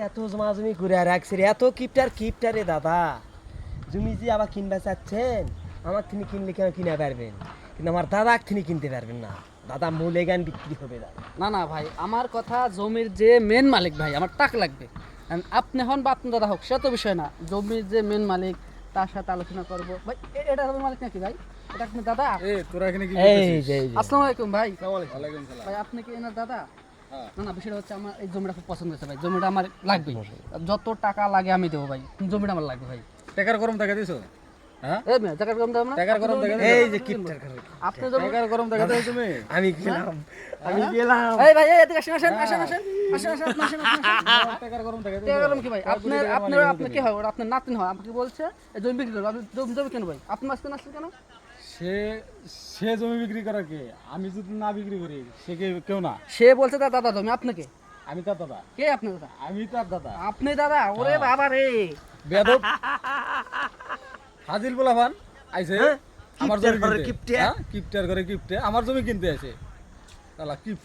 এত জমা জমি করে রাখছে রে, এত কিপটারে দাদা। জমি যে আবার কিনবা চাচ্ছেন, আমার তিনি কিনলে কেন কিনা পারবেন, কিন্তু আমার দাদা তিনি কিনতে পারবেন না। দাদা মূলে গান বিক্রি হবে না। না না ভাই, আমার কথা জমির যে মেন মালিক ভাই, আমার টাকা লাগবে। আপনি হন বা আপনার দাদা হোক, সে তো বিষয় না। জমির যে মেন মালিক তার সাথে আলোচনা করব ভাই। এটা জমির মালিক নাকি ভাই? এটা আপনার দাদা? তোরা এখানে কি এই করতেছিস? যে আসসালামু আলাইকুম ভাই। ওয়ালাইকুম সালাম। ভাই আপনি কি এনার দাদা? হ্যাঁ। না না, বিষয়টা হচ্ছে আমার এই জমিটা খুব পছন্দ হয়েছে ভাই। জমিটা আমার লাগবে, যত টাকা লাগে আমি দেবো ভাই, জমিটা আমার লাগবে ভাই। টাকার গরম টাকা দিছো? হ্যাঁ, এই মেয়ে টাকার কম দাম না? টাকার গরম টাকা দিছো? এই যে কিপটার করে। আপনি জমি টাকার গরম টাকা দিছো তুমি? আমি গেলাম, আমি গেলাম। এই ভাই এদিকে আসেন আসেন আসেন আসেন আসেন আসেন আপনি আসেন আসেন টাকার গরম টাকা দিছো? টাকা গরম কি ভাই? আপনার আপনার আপনি কি হয়? ওটা আপনার নাতিন হয়, আমাকে বলছে এই জমি বিক্রি করবো। আপনি জমি কেন ভাই? আপনি আসতে আসছেন কেন? সে সে জমি বিক্রি করার কে? আমি যদি না বিক্রি করি সে কেউ না। সে বলছে তার দাদা জমি, আপনাকে আমি তার দাদা। কে? আপনার দাদা? আমি তার দাদা। আপনি দাদা? ওরে বাবা রে! বেয়াদব হাজিল বলাভান আইছে হ্যাঁ? আমার কিপটার জমি ঘরে কিনতে। কিপটে। হ্যাঁ, কিপটার ঘরে কিপটে আমার জমি কিনতে আছে। শালা কিপ